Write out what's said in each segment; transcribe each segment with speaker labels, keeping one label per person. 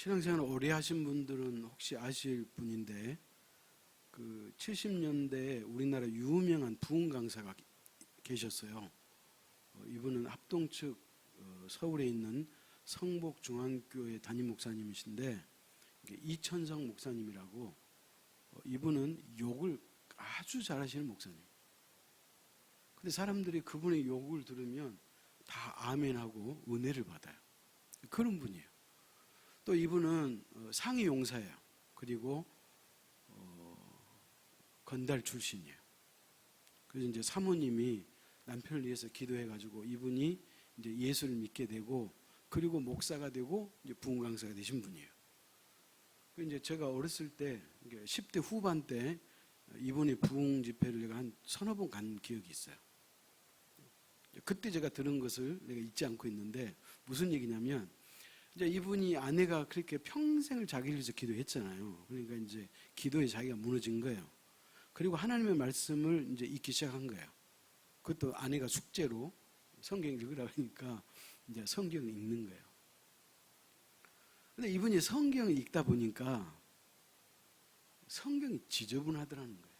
Speaker 1: 신앙생활 오래 하신 분들은 혹시 아실 분인데, 그 70년대에 우리나라 유명한 부흥 강사가 계셨어요. 이분은 합동 측 서울에 있는 성복중앙교회 담임 목사님이신데, 이천성 목사님이라고, 이분은 욕을 아주 잘하시는 목사님. 근데 사람들이 그분의 욕을 들으면 다 아멘하고 은혜를 받아요. 그런 분이에요. 또 이분은 상위 용사예요. 그리고 건달 출신이에요. 그래서 이제 사모님이 남편을 위해서 기도해가지고 이분이 이제 예수를 믿게 되고, 그리고 목사가 되고 이제 부흥 강사가 되신 분이에요. 그 이제 제가 어렸을 때 10대 후반 때 이분의 부흥 집회를 내가 한 서너 번 간 기억이 있어요. 그때 제가 들은 것을 내가 잊지 않고 있는데, 무슨 얘기냐면, 이제 이분이 아내가 그렇게 평생을 자기를 위해서 기도했잖아요. 그러니까 이제 기도에 자기가 무너진 거예요. 그리고 하나님의 말씀을 이제 읽기 시작한 거예요. 그것도 아내가 숙제로 성경 읽으라 하니까 이제 성경을 읽는 거예요. 근데 이분이 성경을 읽다 보니까 성경이 지저분하더라는 거예요.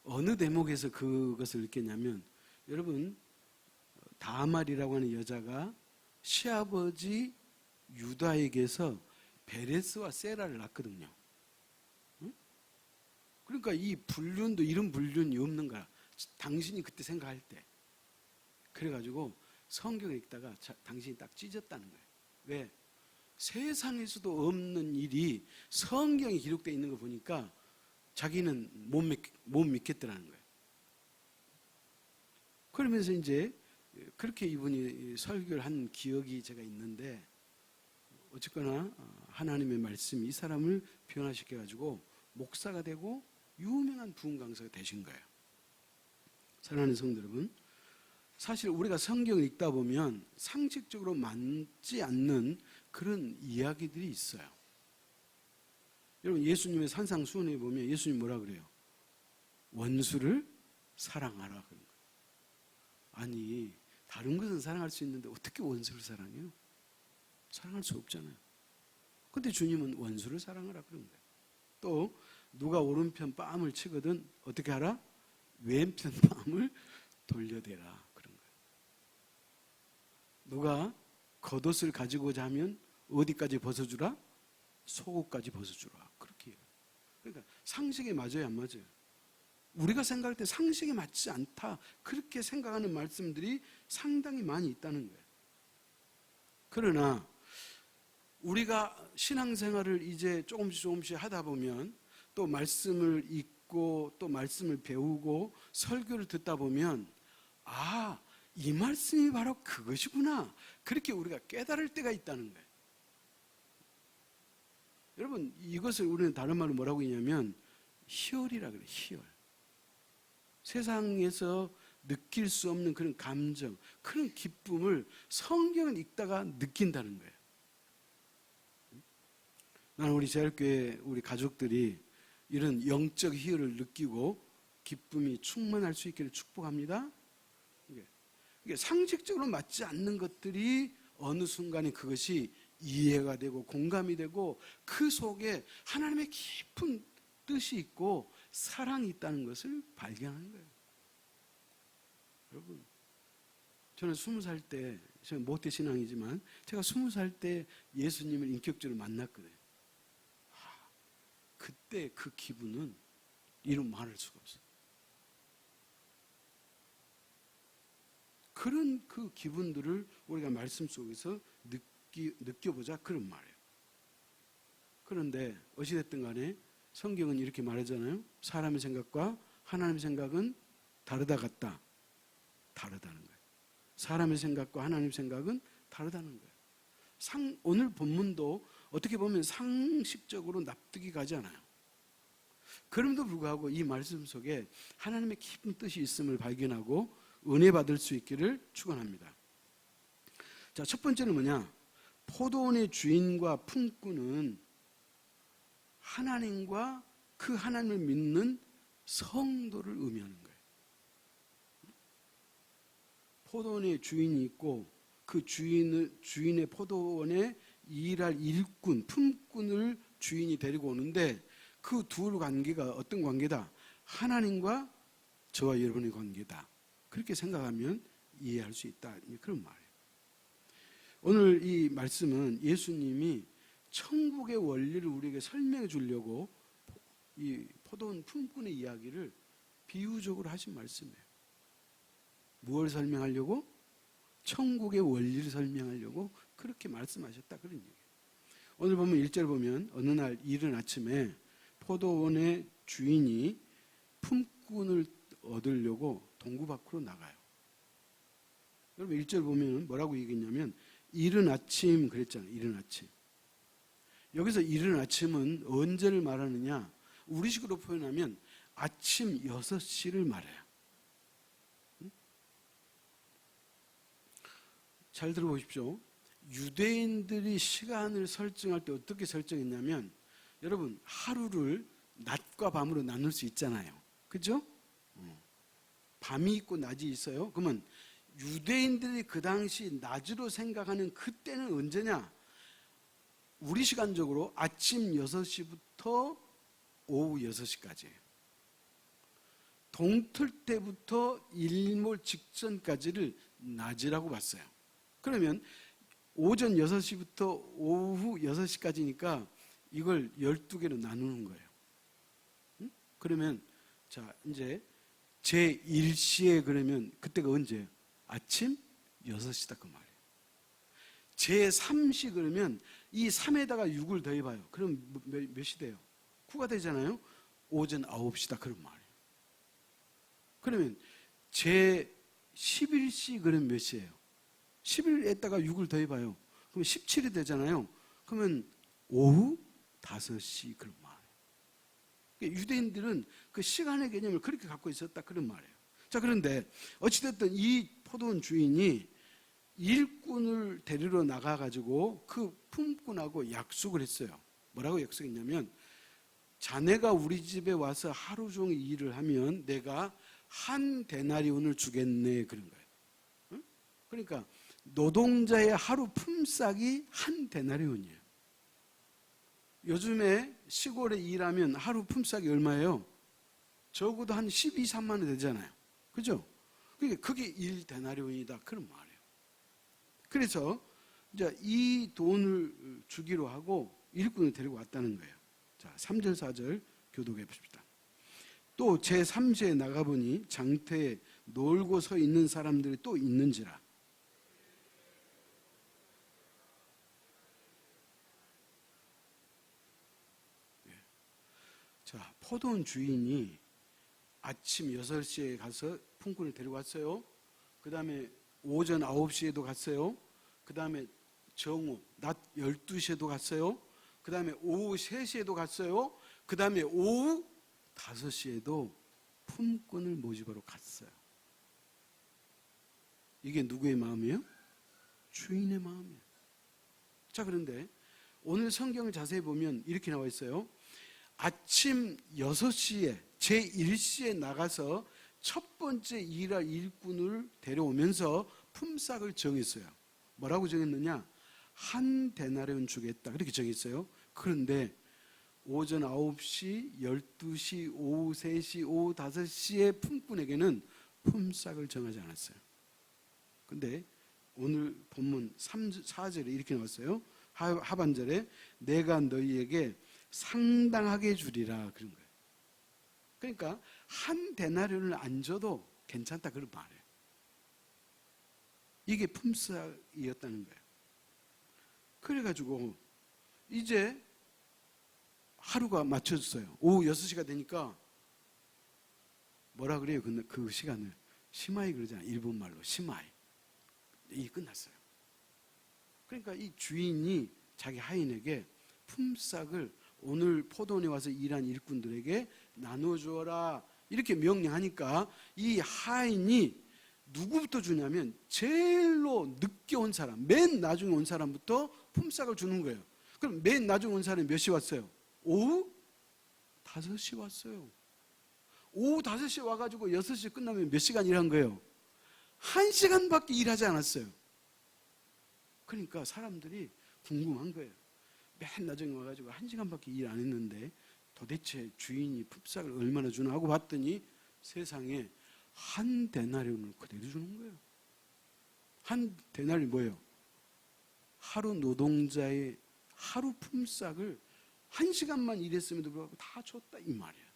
Speaker 1: 어느 대목에서 그것을 느꼈냐면, 여러분, 다말이라고 하는 여자가 시아버지 유다에게서 베레스와 세라를 낳거든요. 응? 그러니까 이 불륜도 이런 불륜이 없는 거야. 당신이 그때 생각할 때. 그래가지고 성경을 읽다가 당신이 딱 찢었다는 거예요. 왜? 세상에서도 없는 일이 성경에 기록되어 있는 거 보니까 자기는 못 믿겠더라는 거예요. 그러면서 이제 그렇게 이분이 설교를 한 기억이 제가 있는데, 어쨌거나 하나님의 말씀이 이 사람을 변화시켜가지고 목사가 되고 유명한 부흥 강사가 되신 거예요. 사랑하는 성도 여러분, 사실 우리가 성경을 읽다 보면 상식적으로 맞지 않는 그런 이야기들이 있어요. 여러분, 예수님의 산상수훈에 보면 예수님 뭐라 그래요? 원수를 사랑하라 그런 거예요. 아니, 다른 것은 사랑할 수 있는데 어떻게 원수를 사랑해요? 사랑할 수 없잖아요. 근데 주님은 원수를 사랑하라 그런 거예요. 또 누가 오른편 뺨을 치거든 어떻게 하라? 왼편 뺨을 돌려대라 그런 거예요. 누가 겉옷을 가지고자 하면 어디까지 벗어주라? 속옷까지 벗어주라. 그렇게 해요. 그러니까 상식에 맞아요, 안 맞아요? 우리가 생각할 때 상식에 맞지 않다, 그렇게 생각하는 말씀들이 상당히 많이 있다는 거예요. 그러나 우리가 신앙생활을 이제 조금씩 하다 보면, 또 말씀을 읽고 또 말씀을 배우고 설교를 듣다 보면, 아, 이 말씀이 바로 그것이구나, 그렇게 우리가 깨달을 때가 있다는 거예요. 여러분, 이것을 우리는 다른 말로 뭐라고 했냐면 희열이라 그래요. 희열. 세상에서 느낄 수 없는 그런 감정, 그런 기쁨을 성경을 읽다가 느낀다는 거예요. 나는 우리 제일교회 우리 가족들이 이런 영적 희열을 느끼고 기쁨이 충만할 수 있기를 축복합니다. 이게 상식적으로 맞지 않는 것들이 어느 순간에 그것이 이해가 되고 공감이 되고 그 속에 하나님의 깊은 뜻이 있고 사랑이 있다는 것을 발견하는 거예요. 여러분, 저는 20살 때, 저는 모태 신앙이지만 제가 20살 때 예수님을 인격적으로 만났거든요. 그때 그 기분은 이름 말할 수가 없어요. 그런 그 기분들을 우리가 말씀 속에서 느껴보자, 그런 말이에요. 그런데 어찌됐든 간에 성경은 이렇게 말하잖아요. 사람의 생각과 하나님의 생각은 다르다 같다. 다르다는 거예요. 사람의 생각과 하나님의 생각은 다르다는 거예요. 오늘 본문도 어떻게 보면 상식적으로 납득이 가지 않아요. 그럼에도 불구하고 이 말씀 속에 하나님의 깊은 뜻이 있음을 발견하고 은혜 받을 수 있기를 축원합니다. 자, 첫 번째는 뭐냐? 포도원의 주인과 품꾼은 하나님과 그 하나님을 믿는 성도를 의미하는 거예요. 포도원의 주인이 있고 그 주인의 포도원에 일할 일꾼, 품꾼을 주인이 데리고 오는데 그 둘 관계가 어떤 관계다? 하나님과 저와 여러분의 관계다. 그렇게 생각하면 이해할 수 있다. 그런 말이에요. 오늘 이 말씀은 예수님이 천국의 원리를 우리에게 설명해 주려고 이 포도원 품꾼의 이야기를 비유적으로 하신 말씀이에요. 무엇을 설명하려고? 천국의 원리를 설명하려고 그렇게 말씀하셨다. 그런 얘기예요. 오늘 보면 1절 보면 어느 날 이른 아침에 포도원의 주인이 품꾼을 얻으려고 동구 밖으로 나가요. 여러분 1절 보면 뭐라고 얘기했냐면 이른 아침 그랬잖아요. 이른 아침. 여기서 이른 아침은 언제를 말하느냐? 우리식으로 표현하면 아침 6시를 말해요. 잘 들어보십시오. 유대인들이 시간을 설정할 때 어떻게 설정했냐면 여러분 하루를 낮과 밤으로 나눌 수 있잖아요. 그죠? 밤이 있고 낮이 있어요. 그러면 유대인들이 그 당시 낮으로 생각하는 그때는 언제냐? 우리 시간적으로 아침 6시부터 오후 6시까지예요. 동틀 때부터 일몰 직전까지를 낮이라고 봤어요. 그러면 오전 6시부터 오후 6시까지니까 이걸 12개로 나누는 거예요. 그러면 자 이제 제1시에 그러면 그때가 언제예요? 아침 6시다 그 말이에요. 제3시 그러면 이 3에다가 6을 더해봐요. 그럼 몇 시 돼요? 9가 되잖아요. 오전 9시다 그런 말이에요. 그러면 제11시 그러면 몇 시예요? 11에다가 6을 더해봐요. 그럼 17이 되잖아요. 그러면 오후 5시 그런 말이에요. 그러니까 유대인들은 그 시간의 개념을 그렇게 갖고 있었다 그런 말이에요. 자 그런데 어찌됐든 이 포도원 주인이 일꾼을 데리러 나가가지고 그 품꾼하고 약속을 했어요. 뭐라고 약속했냐면 자네가 우리 집에 와서 하루 종일 일을 하면 내가 한 데나리온을 주겠네 그런 거예요. 응? 그러니까 노동자의 하루 품삯이 한 데나리온이에요. 요즘에 시골에 일하면 하루 품삯이 얼마예요? 적어도 한 12, 3만 원 되잖아요. 그죠? 그러니까 그게 1데나리온이다 그런 말이에요. 그래서 이제 이 돈을 주기로 하고 일꾼을 데리고 왔다는 거예요. 자, 3절, 4절 교독해 보십시다. 또 제3시에 나가보니 장터에 놀고 서 있는 사람들이 또 있는지라. 자, 포도원 주인이 아침 6시에 가서 품꾼을 데리고 왔어요. 그 다음에 오전 9시에도 갔어요. 그 다음에 정오, 낮 12시에도 갔어요. 그 다음에 오후 3시에도 갔어요. 그 다음에 오후 5시에도 품꾼을 모집하러 갔어요. 이게 누구의 마음이에요? 주인의 마음이에요. 자, 그런데 오늘 성경을 자세히 보면 이렇게 나와 있어요. 아침 6시에 제1시에 나가서 첫 번째 일할 일꾼을 데려오면서 품삯을 정했어요. 뭐라고 정했느냐? 한 데나리온 주겠다. 그렇게 정했어요. 그런데 오전 9시, 12시, 오후 3시, 오후 5시에 품꾼에게는 품삯을 정하지 않았어요. 근데 오늘 본문 4절에 이렇게 나왔어요. 하반절에 내가 너희에게 상당하게 주리라 그런 거예요. 그러니까 한 데나리온을 안 줘도 괜찮다 그런 말이에요. 이게 품삯이었다는 거예요. 그래가지고 이제 하루가 맞춰졌어요. 오후 6시가 되니까 뭐라 그래요? 그 시간을 시마이 그러잖아요. 일본 말로 시마이. 이게 끝났어요. 그러니까 이 주인이 자기 하인에게 품삯을 오늘 포도원에 와서 일한 일꾼들에게 나눠주어라 이렇게 명령하니까 이 하인이 누구부터 주냐면 제일로 늦게 온 사람, 맨 나중에 온 사람부터 품삯을 주는 거예요. 그럼 맨 나중에 온 사람이 몇 시 왔어요? 오후 5시 왔어요. 오후 5시 와가지고 6시 끝나면 몇 시간 일한 거예요? 1시간밖에 일하지 않았어요. 그러니까 사람들이 궁금한 거예요. 맨 나중에 와가지고 1시간밖에 일 안 했는데 도대체 주인이 품삯을 얼마나 주나 하고 봤더니 세상에 한 데나리온을 그대로 주는 거예요. 한 데나리 뭐예요? 하루 노동자의 하루 품삯을 1시간만 일했음에도 불구하고 다 줬다 이 말이야.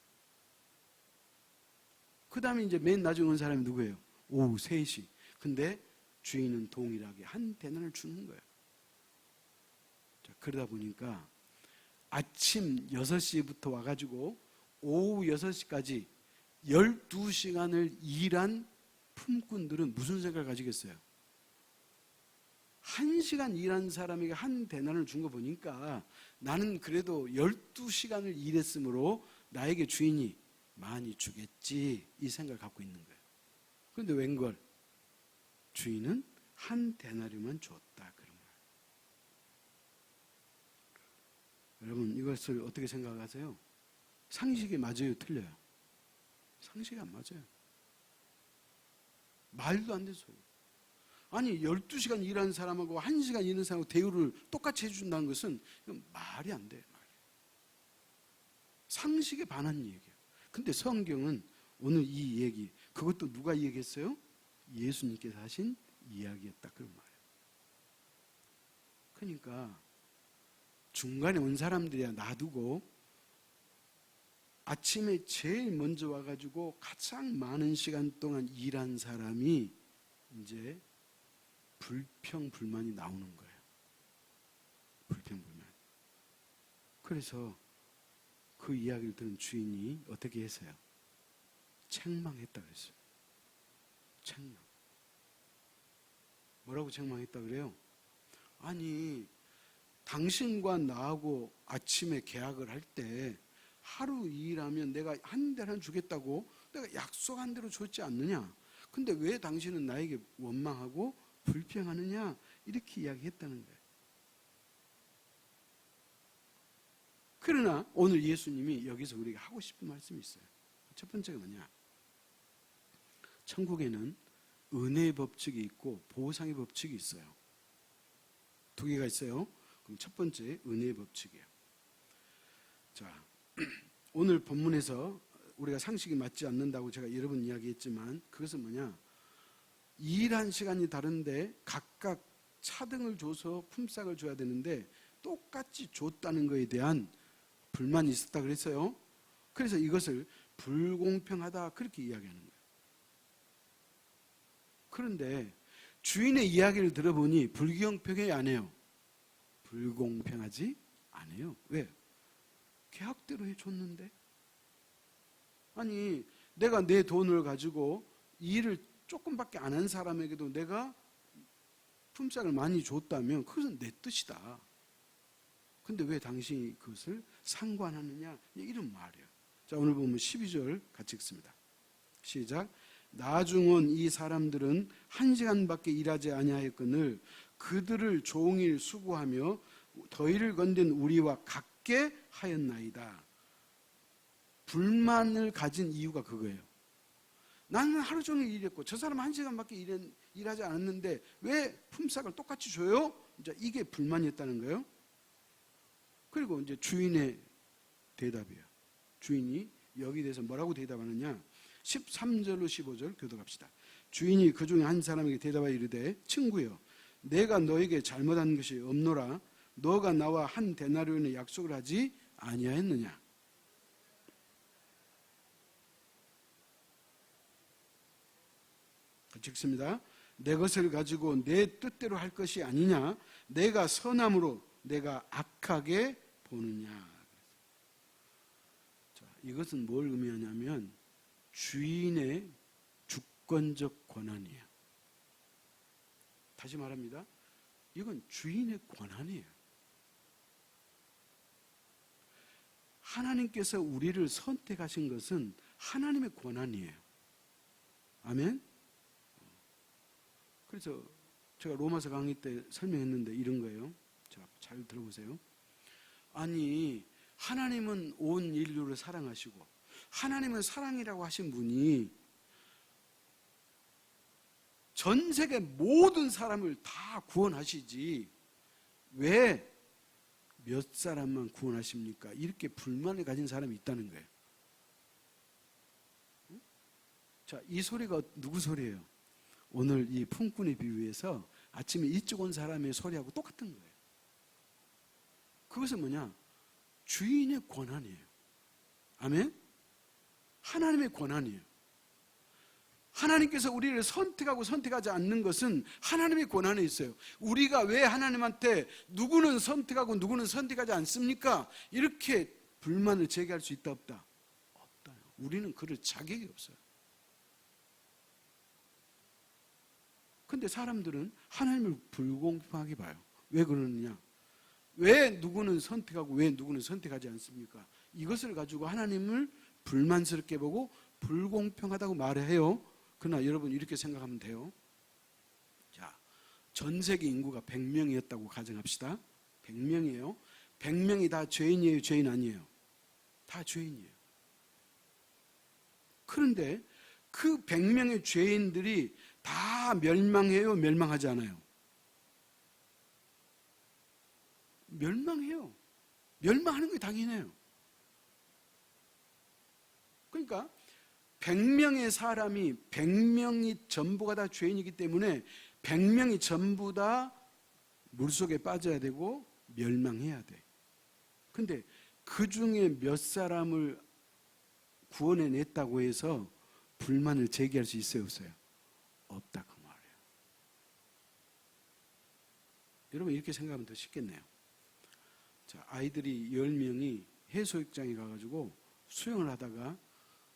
Speaker 1: 그 다음에 이제 맨 나중에 온 사람이 누구예요? 오후 3시. 근데 주인은 동일하게 한 데나리온을 주는 거예요. 자, 그러다 보니까 아침 6시부터 와가지고 오후 6시까지 12시간을 일한 품꾼들은 무슨 생각을 가지겠어요? 1시간 일한 사람에게 한 데나리온을 준 거 보니까 나는 그래도 12시간을 일했으므로 나에게 주인이 많이 주겠지 이 생각을 갖고 있는 거예요. 그런데 웬걸? 주인은 한 데나리온만 줬다 그런 거예요. 여러분 이것을 어떻게 생각하세요? 상식이 맞아요? 틀려요? 상식이 안 맞아요. 말도 안 되는 소리. 아니 12시간 일하는 사람하고 1시간 일하는 사람하고 대우를 똑같이 해준다는 것은 이건 말이 안 돼요. 상식에 반한 얘기예요. 근데 성경은 오늘 이 얘기, 그것도 누가 얘기했어요? 예수님께서 하신 이야기였다 그런 말이에요. 그러니까 중간에 온 사람들이야 놔두고 아침에 제일 먼저 와가지고 가장 많은 시간 동안 일한 사람이 이제 불평불만이 나오는 거예요. 불평불만. 그래서 그 이야기를 들은 주인이 어떻게 했어요? 책망했다 그랬어요. 책망. 뭐라고 책망했다 그래요? 아니 당신과 나하고 아침에 계약을 할 때 하루 일하면 내가 한 대를 주겠다고 내가 약속한 대로 줬지 않느냐? 근데 왜 당신은 나에게 원망하고 불평하느냐? 이렇게 이야기했다는 거예요. 그러나 오늘 예수님이 여기서 우리가 하고 싶은 말씀이 있어요. 첫 번째가 뭐냐? 천국에는 은혜의 법칙이 있고 보상의 법칙이 있어요. 두 개가 있어요. 그럼 첫 번째 은혜의 법칙이에요. 자, 오늘 본문에서 우리가 상식이 맞지 않는다고 제가 여러 번 이야기했지만 그것은 뭐냐? 일한 시간이 다른데 각각 차등을 줘서 품삯을 줘야 되는데 똑같이 줬다는 것에 대한 불만이 있었다 그랬어요. 그래서 이것을 불공평하다 그렇게 이야기하는 거예요. 그런데 주인의 이야기를 들어보니 불공평해 안 해요? 불공평하지 않아요. 왜? 계약대로 해줬는데? 아니 내가 내 돈을 가지고 일을 조금밖에 안 한 사람에게도 내가 품삯을 많이 줬다면 그것은 내 뜻이다. 근데 왜 당신이 그것을 상관하느냐? 이런 말이에요. 자, 오늘 보면 12절 같이 읽습니다. 시작. 나중 온 이 사람들은 1시간밖에 일하지 아니하였거늘 그들을 종일 수고하며 더위를 건든 우리와 같게 하였나이다. 불만을 가진 이유가 그거예요. 나는 하루 종일 일했고 저 사람은 1시간밖에 일하지 않았는데 왜 품삯을 똑같이 줘요? 이제 이게 불만이었다는 거예요. 그리고 이제 주인의 대답이에요. 주인이 여기에 대해서 뭐라고 대답하느냐? 13절로 15절 교독합시다. 주인이 그 중에 한 사람에게 대답하여 이르되 친구여 내가 너에게 잘못한 것이 없노라. 너가 나와 한 데나리온의 약속을 하지 아니하였느냐? 읽습니다. 내 것을 가지고 내 뜻대로 할 것이 아니냐? 내가 선함으로 내가 악하게 보느냐? 자, 이것은 뭘 의미하냐면 주인의 주권적 권한이에요. 다시 말합니다. 이건 주인의 권한이에요. 하나님께서 우리를 선택하신 것은 하나님의 권한이에요. 아멘? 그래서 제가 로마서 강의 때 설명했는데 이런 거예요. 자, 잘 들어보세요. 아니, 하나님은 온 인류를 사랑하시고 하나님은 사랑이라고 하신 분이 전 세계 모든 사람을 다 구원하시지 왜 몇 사람만 구원하십니까? 이렇게 불만을 가진 사람이 있다는 거예요. 자, 이 소리가 누구 소리예요? 오늘 이 품꾼의 비유에서 아침에 일찍 온 사람의 소리하고 똑같은 거예요. 그것은 뭐냐? 주인의 권한이에요. 아멘? 하나님의 권한이에요. 하나님께서 우리를 선택하고 선택하지 않는 것은 하나님의 권한에 있어요. 우리가 왜 하나님한테 누구는 선택하고 누구는 선택하지 않습니까? 이렇게 불만을 제기할 수 있다 없다? 없다. 우리는 그럴 자격이 없어요. 근데 사람들은 하나님을 불공평하게 봐요. 왜 그러느냐? 왜 누구는 선택하고 왜 누구는 선택하지 않습니까? 이것을 가지고 하나님을 불만스럽게 보고 불공평하다고 말해요. 그러나 여러분 이렇게 생각하면 돼요. 자, 전 세계 인구가 100명이었다고 가정합시다. 100명이에요. 100명이 다 죄인이에요, 죄인 아니에요? 다 죄인이에요. 그런데 그 100명의 죄인들이 다 멸망해요, 멸망하지 않아요? 멸망해요. 멸망하는 게 당연해요. 그러니까 100명의 사람이 100명이 전부가 다 죄인이기 때문에 100명이 전부 다 물속에 빠져야 되고 멸망해야 돼. 근데 그 중에 몇 사람을 구원해냈다고 해서 불만을 제기할 수 있어요, 없어요? 없다 그 말이에요. 여러분 이렇게 생각하면 더 쉽겠네요. 자, 아이들이 10명이 해수욕장에 가가지고 수영을 하다가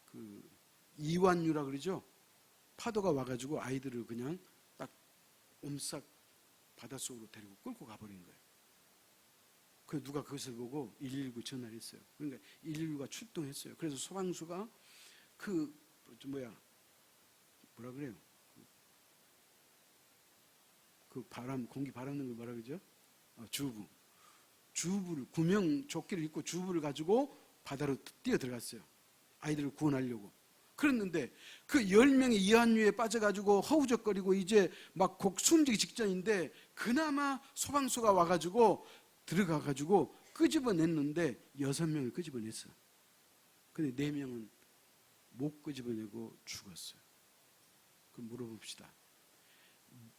Speaker 1: 그 이완유라 그러죠? 파도가 와가지고 아이들을 그냥 딱 옴싹 바닷속으로 데리고 끌고 가버린 거예요. 그래서 누가 그것을 보고 119 전화를 했어요. 그러니까 119가 출동했어요. 그래서 소방수가 뭐라 그래요? 그 바람, 공기 바람는 걸 뭐라 그러죠? 주부를, 구명조끼를 입고 주부를 가지고 바다로 뛰어 들어갔어요. 아이들을 구원하려고. 그랬는데 그 10명이 이한유에 빠져가지고 허우적거리고 이제 막 곡 숨지기 직전인데 그나마 소방수가 와가지고 들어가가지고 끄집어냈는데 6명을 끄집어냈어. 근데 4명은 못 끄집어내고 죽었어요. 그럼 물어봅시다.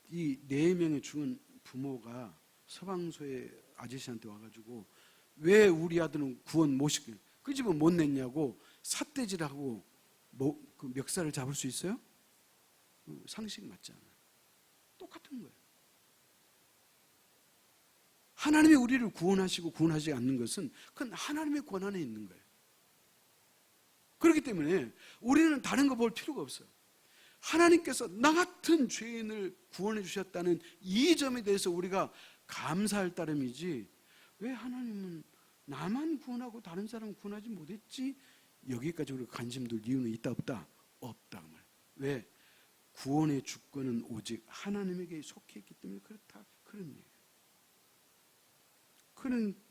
Speaker 1: 이 4명의 죽은 부모가 소방서의 아저씨한테 와가지고 왜 우리 아들은 구원 못 시켜 끄집어 못 냈냐고 삿대질하고 그 멱살을 잡을 수 있어요? 상식 맞지 않아요. 똑같은 거예요. 하나님이 우리를 구원하시고 구원하지 않는 것은 그건 하나님의 권한에 있는 거예요. 그렇기 때문에 우리는 다른 거 볼 필요가 없어요. 하나님께서 나 같은 죄인을 구원해 주셨다는 이 점에 대해서 우리가 감사할 따름이지 왜 하나님은 나만 구원하고 다른 사람은 구원하지 못했지? 여기까지 우리가 관심 둘 이유는 있다 없다? 없다 그 말. 왜? 구원의 주권은 오직 하나님에게 속해 있기 때문에 그렇다 그런 얘기예요.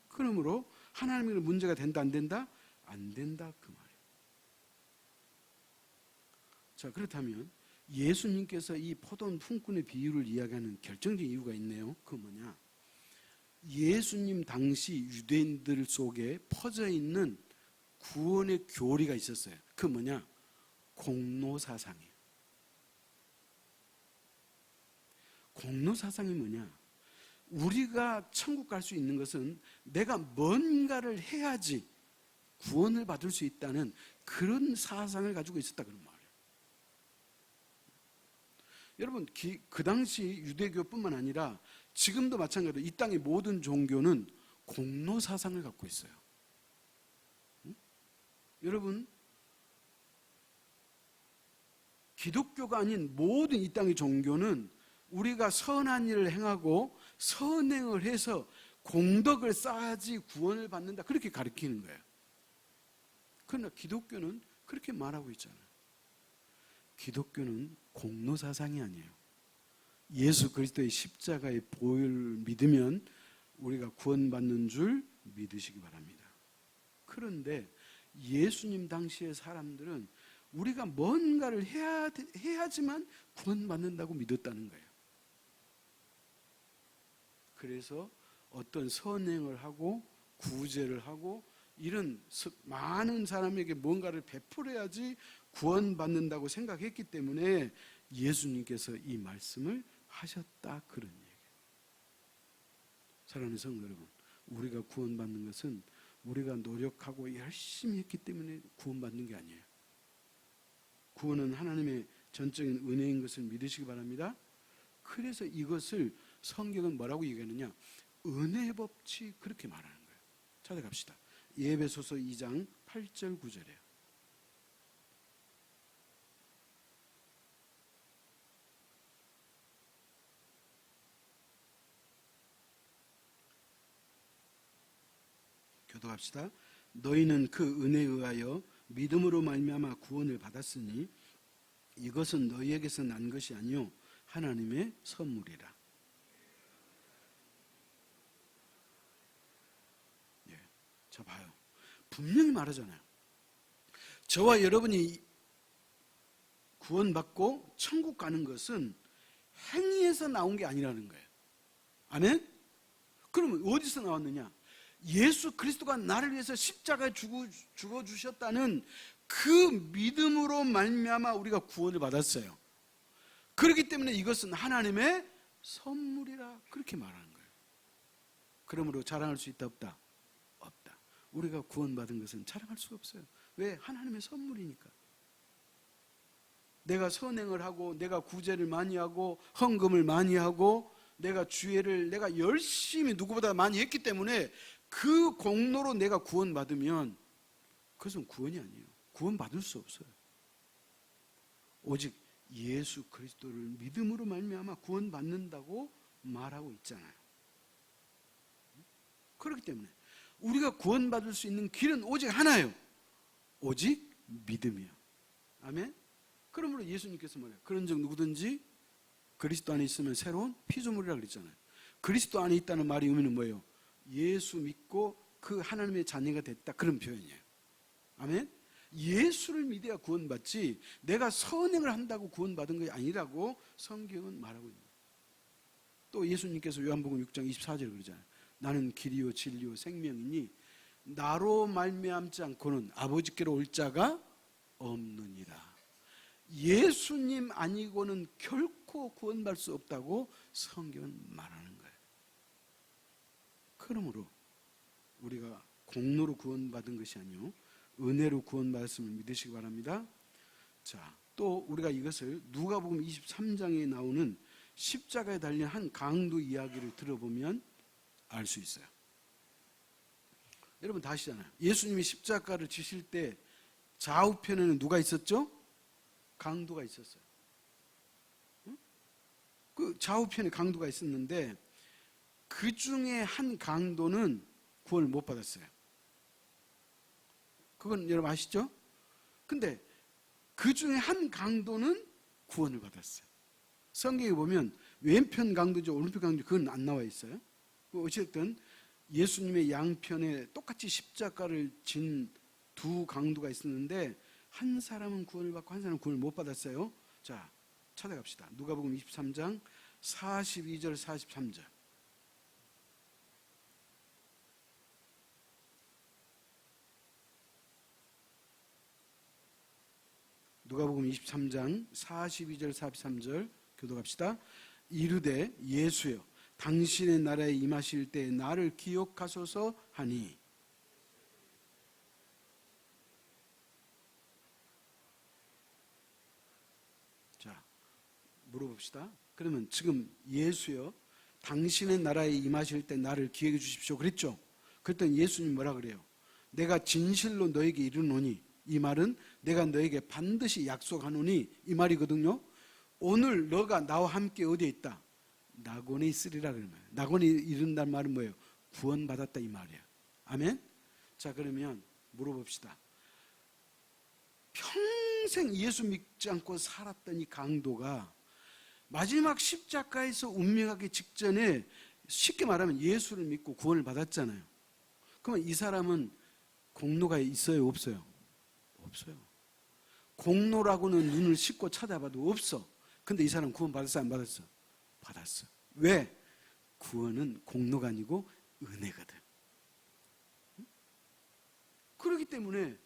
Speaker 1: 그러므로 하나님에게 문제가 된다 안 된다? 안 된다 그 말이에요. 자, 그렇다면 예수님께서 이 포도원 품꾼의 비유를 이야기하는 결정적인 이유가 있네요. 그건 뭐냐? 예수님 당시 유대인들 속에 퍼져 있는 구원의 교리가 있었어요. 그건 뭐냐? 공로사상이에요. 공로사상이 뭐냐? 우리가 천국 갈 수 있는 것은 내가 뭔가를 해야지 구원을 받을 수 있다는 그런 사상을 가지고 있었다 그런 말이에요. 여러분 그 당시 유대교뿐만 아니라 지금도 마찬가지로 이 땅의 모든 종교는 공로사상을 갖고 있어요. 여러분 기독교가 아닌 모든 이 땅의 종교는 우리가 선한 일을 행하고 선행을 해서 공덕을 쌓아야지 구원을 받는다 그렇게 가르치는 거예요. 그러나 기독교는 그렇게 말하고 있잖아요. 기독교는 공로사상이 아니에요. 예수 그리스도의 십자가의 보혈을 믿으면 우리가 구원받는 줄 믿으시기 바랍니다. 그런데 예수님 당시의 사람들은 우리가 뭔가를 해야지만 구원받는다고 믿었다는 거예요. 그래서 어떤 선행을 하고 구제를 하고 이런 많은 사람에게 뭔가를 베풀어야지 구원받는다고 생각했기 때문에 예수님께서 이 말씀을 하셨다, 그런 얘기예요. 사랑하는 성도 여러분, 우리가 구원받는 것은 우리가 노력하고 열심히 했기 때문에 구원받는 게 아니에요. 구원은 하나님의 전적인 은혜인 것을 믿으시기 바랍니다. 그래서 이것을 성경은 뭐라고 얘기하느냐, 은혜의 법칙, 그렇게 말하는 거예요. 찾아갑시다. 에베소서 2장 8절 9절이에요. 교도합시다. 너희는 그 은혜에 의하여 믿음으로 말미암아 구원을 받았으니 이것은 너희에게서 난 것이 아니요 하나님의 선물이라. 예, 자 봐요. 분명히 말하잖아요. 저와 여러분이 구원받고 천국 가는 것은 행위에서 나온 게 아니라는 거예요. 아멘? 그러면 어디서 나왔느냐? 예수 그리스도가 나를 위해서 십자가에 죽어주셨다는 그 믿음으로 말미암아 우리가 구원을 받았어요. 그렇기 때문에 이것은 하나님의 선물이라, 그렇게 말하는 거예요. 그러므로 자랑할 수 있다 없다? 없다. 우리가 구원받은 것은 자랑할 수가 없어요. 왜? 하나님의 선물이니까. 내가 선행을 하고 내가 구제를 많이 하고 헌금을 많이 하고 내가 주애를 내가 열심히 누구보다 많이 했기 때문에 그 공로로 내가 구원받으면 그것은 구원이 아니에요. 구원받을 수 없어요. 오직 예수 그리스도를 믿음으로 말미암아 구원받는다고 말하고 있잖아요. 그렇기 때문에 우리가 구원받을 수 있는 길은 오직 하나예요. 오직 믿음이에요. 아멘? 그러므로 예수님께서 뭐래요? 그런즉 누구든지 그리스도 안에 있으면 새로운 피조물이라고 그랬잖아요. 그리스도 안에 있다는 말의 의미는 뭐예요? 예수 믿고 그 하나님의 자녀가 됐다, 그런 표현이에요. 아멘? 예수를 믿어야 구원받지 내가 선행을 한다고 구원받은 것이 아니라고 성경은 말하고 있는 거예요. 또 예수님께서 요한복음 6장 24절에 그러잖아요. 나는 길이요 진리요 생명이니 나로 말미암지 않고는 아버지께로 올 자가 없느니라. 예수님 아니고는 결코 구원받을 수 없다고 성경은 말하는 거예요. 그러므로 우리가 공로로 구원받은 것이 아니요 은혜로 구원받았음을 믿으시기 바랍니다. 자, 또 우리가 이것을 누가복음 23장에 나오는 십자가에 달린 한 강도 이야기를 들어보면 알 수 있어요. 여러분 다 아시잖아요. 예수님이 십자가를 지실 때 좌우편에는 누가 있었죠? 강도가 있었어요. 그 좌우편에 강도가 있었는데 그 중에 한 강도는 구원을 못 받았어요. 그건 여러분 아시죠? 근데 그 중에 한 강도는 구원을 받았어요. 성경에 보면 왼편 강도죠, 오른편 강도, 그건 안 나와 있어요. 어쨌든 예수님의 양편에 똑같이 십자가를 진 두 강도가 있었는데 한 사람은 구원을 받고 한 사람은 구원을 못 받았어요. 자, 찾아갑시다. 누가복음 23장 42절 43절. 누가복음 23장 42절 43절 교독합시다. 이르되 예수여 당신의 나라에 임하실 때 나를 기억하소서 하니. 자, 물어봅시다. 그러면 지금 예수여 당신의 나라에 임하실 때 나를 기억해 주십시오 그랬죠? 그랬더니 예수님 뭐라 그래요? 내가 진실로 너에게 이르노니, 이 말은 내가 너에게 반드시 약속하노니 이 말이거든요. 오늘 너가 나와 함께 어디에 있다? 낙원에 있으리라 그러는 거예요. 낙원에 이른다는 말은 뭐예요? 구원받았다 이 말이에요. 아멘? 자, 그러면 물어봅시다. 평생 예수 믿지 않고 살았던 이 강도가 마지막 십자가에서 운명하기 직전에 쉽게 말하면 예수를 믿고 구원을 받았잖아요. 그러면 이 사람은 공로가 있어요 없어요? 없어요. 공로라고는 눈을 씻고 찾아봐도 없어. 근데 이 사람 구원 받았어, 안 받았어? 받았어. 왜? 구원은 공로가 아니고 은혜거든. 그렇기 때문에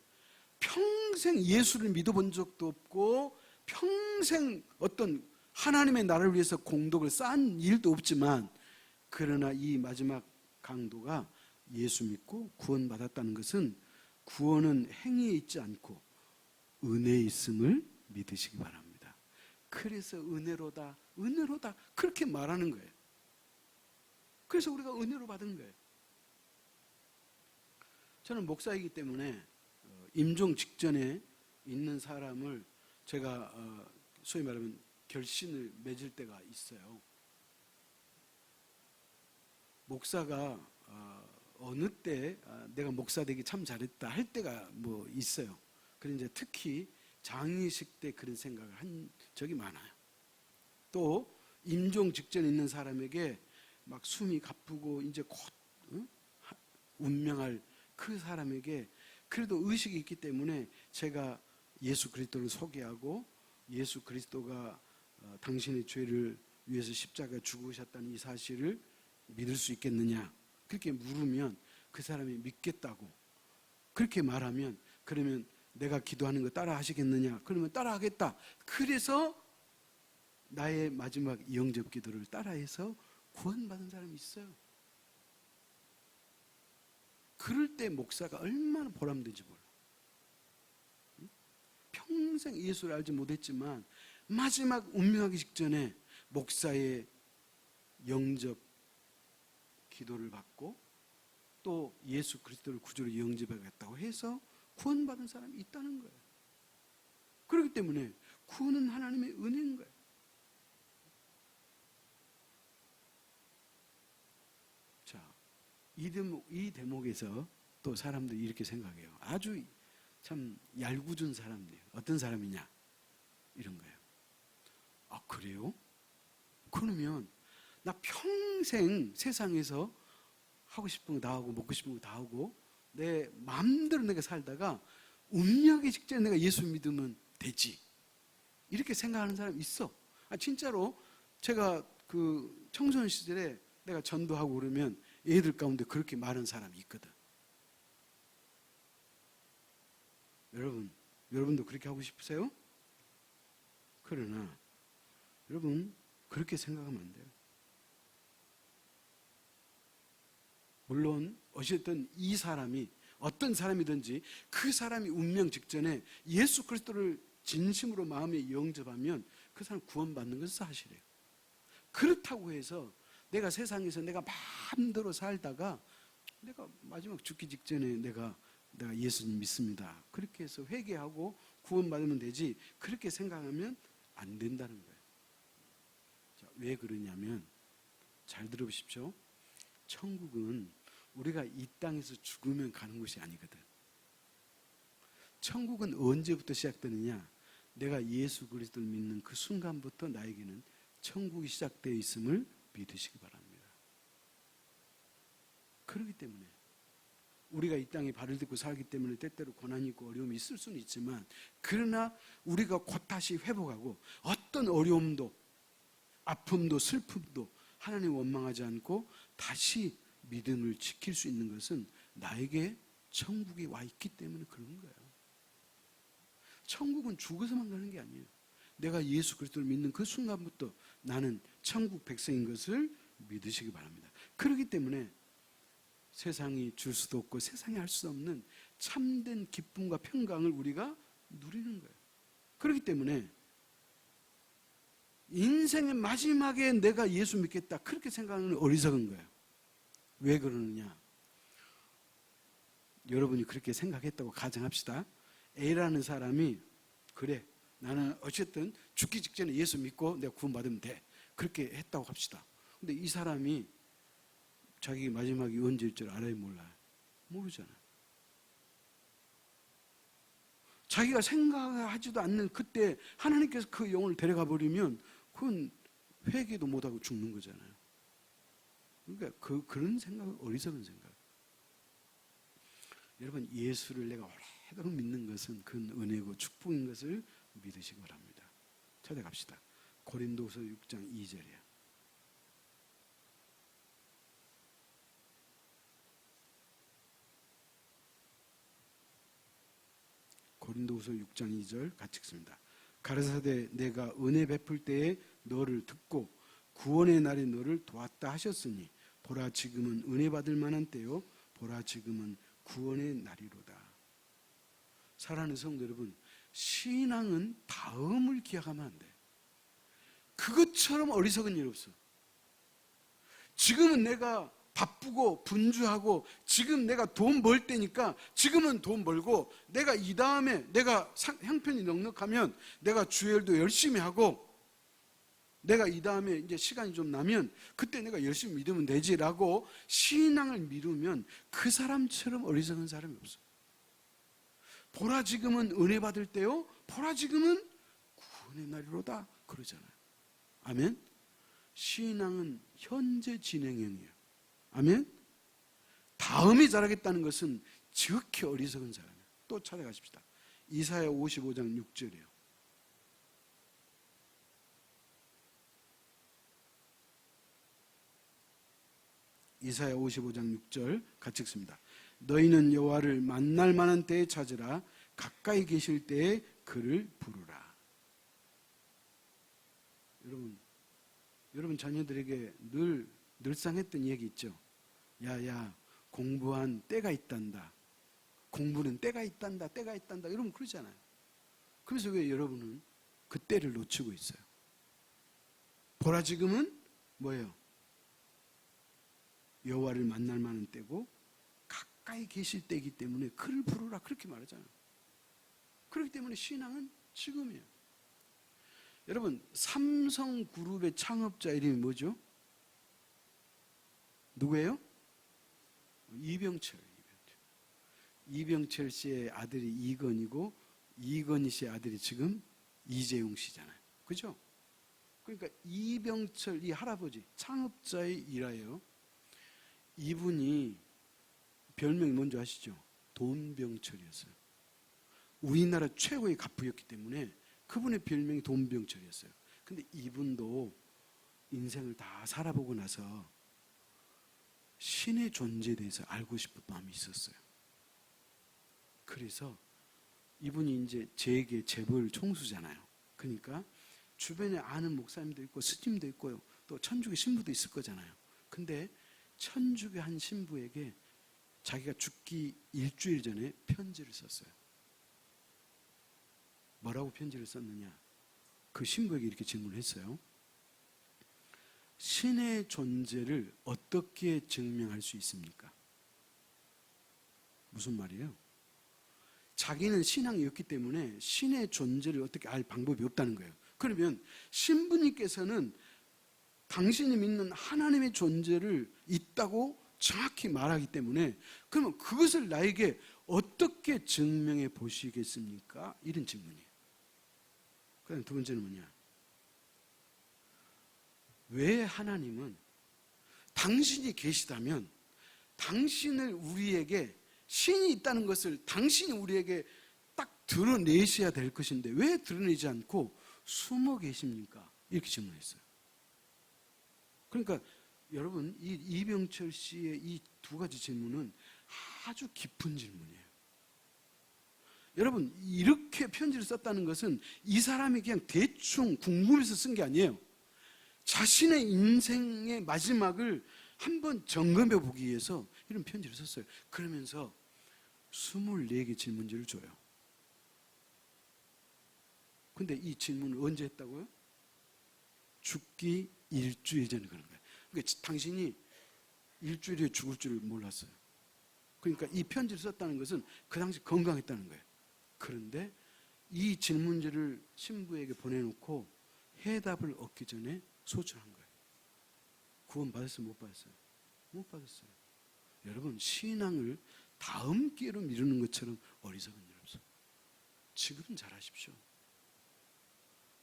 Speaker 1: 평생 예수를 믿어본 적도 없고 평생 어떤 하나님의 나라를 위해서 공덕을 쌓은 일도 없지만, 그러나 이 마지막 강도가 예수 믿고 구원받았다는 것은 구원은 행위에 있지 않고 은혜에 있음을 믿으시기 바랍니다. 그래서 은혜로다, 은혜로다 그렇게 말하는 거예요. 그래서 우리가 은혜로 받은 거예요. 저는 목사이기 때문에 임종 직전에 있는 사람을 제가 소위 말하면 결신을 맺을 때가 있어요. 목사가 어느 때 내가 목사 되기 참 잘했다 할 때가 뭐 있어요. 그런데 이제 특히 장례식 때 그런 생각을 한 적이 많아요. 또 임종 직전에 있는 사람에게 막 숨이 가쁘고 이제 곧 운명할 그 사람에게 그래도 의식이 있기 때문에 제가 예수 그리스도를 소개하고 예수 그리스도가 당신의 죄를 위해서 십자가에 죽으셨다는 이 사실을 믿을 수 있겠느냐 그렇게 물으면 그 사람이 믿겠다고 그렇게 말하면, 그러면 내가 기도하는 거 따라 하시겠느냐? 그러면 따라 하겠다. 그래서 나의 마지막 영접 기도를 따라해서 구원받은 사람이 있어요. 그럴 때 목사가 얼마나 보람된지 몰라. 평생 예수를 알지 못했지만 마지막 운명하기 직전에 목사의 영접 기도를 받고 또 예수 그리스도를 구주로 영접하겠다고 해서 구원받은 사람이 있다는 거예요. 그렇기 때문에 구원은 하나님의 은혜인 거예요. 자, 이 대목에서 또 사람들이 이렇게 생각해요. 아주 참 얄궂은 사람들. 어떤 사람이냐? 이런 거예요. 아, 그래요? 그러면 나 평생 세상에서 하고 싶은 거 다 하고 먹고 싶은 거 다 하고 내 마음대로 내가 살다가 운명하기 직전에 내가 예수 믿으면 되지. 이렇게 생각하는 사람이 있어. 아, 진짜로 제가 그 청소년 시절에 내가 전도하고 그러면 애들 가운데 그렇게 말하는 사람이 있거든. 여러분도 그렇게 하고 싶으세요? 그러나 여러분 그렇게 생각하면 안 돼요. 물론 어쨌든 이 사람이 어떤 사람이든지 그 사람이 운명 직전에 예수 그리스도를 진심으로 마음에 영접하면 그 사람 구원받는 것은 사실이에요. 그렇다고 해서 내가 세상에서 내가 마음대로 살다가 내가 마지막 죽기 직전에 내가 예수님 믿습니다. 그렇게 해서 회개하고 구원받으면 되지. 그렇게 생각하면 안 된다는 거예요. 자, 왜 그러냐면 잘 들어보십시오. 천국은 우리가 이 땅에서 죽으면 가는 곳이 아니거든. 천국은 언제부터 시작되느냐? 내가 예수 그리스도를 믿는 그 순간부터 나에게는 천국이 시작되어 있음을 믿으시기 바랍니다. 그렇기 때문에 우리가 이 땅에 발을 딛고 살기 때문에 때때로 고난이 있고 어려움이 있을 수는 있지만, 그러나 우리가 곧 다시 회복하고 어떤 어려움도 아픔도 슬픔도 하나님 원망하지 않고 다시 믿음을 지킬 수 있는 것은 나에게 천국이 와 있기 때문에 그런 거예요. 천국은 죽어서만 가는 게 아니에요. 내가 예수 그리스도를 믿는 그 순간부터 나는 천국 백성인 것을 믿으시기 바랍니다. 그렇기 때문에 세상이 줄 수도 없고 세상이 할 수 없는 참된 기쁨과 평강을 우리가 누리는 거예요. 그렇기 때문에 인생의 마지막에 내가 예수 믿겠다 그렇게 생각하는 어리석은 거예요. 왜 그러느냐? 여러분이 그렇게 생각했다고 가정합시다. A라는 사람이 그래 나는 어쨌든 죽기 직전에 예수 믿고 내가 구원받으면 돼 그렇게 했다고 합시다. 근데 이 사람이 자기 마지막이 언제일 줄 알아요? 몰라요? 모르잖아요. 자기가 생각하지도 않는 그때 하나님께서 그 영혼을 데려가 버리면 그건 회개도 못하고 죽는 거잖아요. 그러니까 그런 생각은 어리석은 생각. 여러분 예수를 내가 되도록 믿는 것은 큰 은혜고 축복인 것을 믿으시기 바랍니다. 찾아갑시다. 고린도후서 6장 2절이에요. 고린도후서 6장 2절 같이 읽습니다. 가르사대 내가 은혜 베풀 때에 너를 듣고 구원의 날에 너를 도왔다 하셨으니 보라 지금은 은혜 받을 만한 때요 보라 지금은 구원의 날이로다. 사랑하는 성도 여러분, 신앙은 다음을 기약하면 안 돼. 그것처럼 어리석은 일 없어. 지금은 내가 바쁘고 분주하고 지금 내가 돈 벌 때니까 지금은 돈 벌고 내가 이 다음에 내가 형편이 넉넉하면 내가 주일도 열심히 하고 내가 이 다음에 이제 시간이 좀 나면 그때 내가 열심히 믿으면 되지라고 신앙을 미루면 그 사람처럼 어리석은 사람이 없어. 보라 지금은 은혜 받을 때요 보라 지금은 구원의 날이로다 그러잖아요. 아멘. 신앙은 현재 진행형이에요. 아멘. 다음에 잘하겠다는 것은 지극히 어리석은 사람이에요. 또 찾아가십시다. 이사야 55장 6절이에요. 이사야 55장 6절 같이 읽습니다. 너희는 여호와를 만날 만한 때에 찾으라. 가까이 계실 때에 그를 부르라. 여러분 자녀들에게 늘상 했던 얘기 있죠. 야야 공부한 때가 있단다. 공부는 때가 있단다. 때가 있단다. 여러분 그러잖아요. 그래서 왜 여러분은 그 때를 놓치고 있어요? 보라 지금은 뭐예요? 여호와를 만날 만한 때고 가까이 계실 때이기 때문에 그를 부르라 그렇게 말하잖아요. 그렇기 때문에 신앙은 지금이에요. 여러분 삼성그룹의 창업자 이름이 뭐죠? 누구예요? 이병철 씨의 아들이 이건이고 이건희 씨의 아들이 지금 이재용 씨잖아요. 그죠? 그러니까 이병철 이 할아버지 창업자의 일화예요. 이분이 별명이 뭔지 아시죠? 돈병철이었어요. 우리나라 최고의 갑부였기 때문에 그분의 별명이 돈병철이었어요. 근데 이분도 인생을 다 살아보고 나서 신의 존재에 대해서 알고 싶은 마음이 있었어요. 그래서 이분이 이제 재계 재벌 총수잖아요. 그러니까 주변에 아는 목사님도 있고 스님도 있고요. 또 천주교 신부도 있을 거잖아요. 근데 천주교 한 신부에게 자기가 죽기 일주일 전에 편지를 썼어요. 뭐라고 편지를 썼느냐? 그 신부에게 이렇게 질문을 했어요. 신의 존재를 어떻게 증명할 수 있습니까? 무슨 말이에요? 자기는 신앙이 없기 때문에 신의 존재를 어떻게 알 방법이 없다는 거예요. 그러면 신부님께서는 당신이 믿는 하나님의 존재를 있다고 정확히 말하기 때문에 그러면 그것을 나에게 어떻게 증명해 보시겠습니까? 이런 질문이에요. 그다음 두 번째는 뭐냐? 왜 하나님은 당신이 계시다면 당신을 우리에게 신이 있다는 것을 당신이 우리에게 딱 드러내셔야 될 것인데 왜 드러내지 않고 숨어 계십니까? 이렇게 질문했어요. 그러니까 여러분 이 이병철 씨의 이 두 가지 질문은 아주 깊은 질문이에요. 여러분 이렇게 편지를 썼다는 것은 이 사람이 그냥 대충 궁금해서 쓴 게 아니에요. 자신의 인생의 마지막을 한번 점검해 보기 위해서 이런 편지를 썼어요. 그러면서 24개 질문지를 줘요. 근데 이 질문을 언제 했다고요? 죽기 일주일 전에 그런 거예요. 그러니까 당신이 일주일에 죽을 줄 몰랐어요. 그러니까 이 편지를 썼다는 것은 그 당시 건강했다는 거예요. 그런데 이 질문지를 신부에게 보내놓고 해답을 얻기 전에 소천한 거예요. 구원 받았어요? 못 받았어요? 못 받았어요. 여러분 신앙을 다음 기회로 미루는 것처럼 어리석은 일 없어요. 지금 잘하십시오.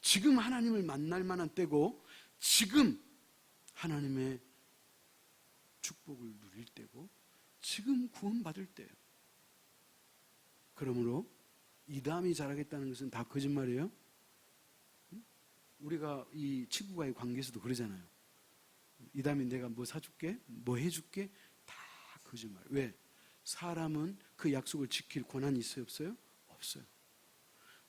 Speaker 1: 지금 하나님을 만날 만한 때고 지금 하나님의 축복을 누릴 때고 지금 구원 받을 때예요. 그러므로 이담이 자라겠다는 것은 다 거짓말이에요. 우리가 이 친구와의 관계에서도 그러잖아요. 이담이 내가 뭐 사줄게, 뭐 해줄게, 다 거짓말. 왜? 사람은 그 약속을 지킬 권한이 있어요, 없어요? 없어요.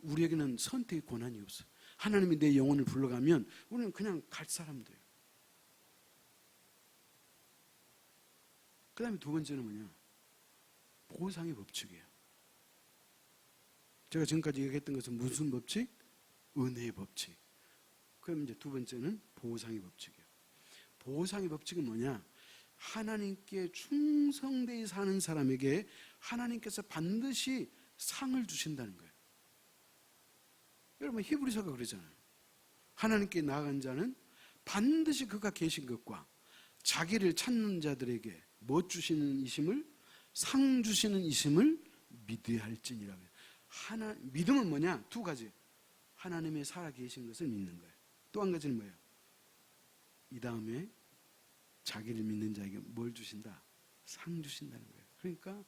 Speaker 1: 우리에게는 선택의 권한이 없어요. 하나님이 내 영혼을 불러가면 우리는 그냥 갈 사람들이에요. 그 다음에 두 번째는 뭐냐? 보상의 법칙이에요. 제가 지금까지 얘기했던 것은 무슨 법칙? 은혜의 법칙. 그럼 이제 두 번째는 보상의 법칙이에요. 보상의 법칙은 뭐냐? 하나님께 충성되이 사는 사람에게 하나님께서 반드시 상을 주신다는 거예요. 여러분 히브리서가 그러잖아요. 하나님께 나아간 자는 반드시 그가 계신 것과 자기를 찾는 자들에게 뭐 주시는 이심을, 상 주시는 이심을 믿어야 할지니라. 믿음은 뭐냐? 두 가지. 하나님의 살아계신 것을 믿는 거예요. 또 한 가지는 뭐예요? 이 다음에 자기를 믿는 자에게 뭘 주신다? 상 주신다는 거예요. 그러니까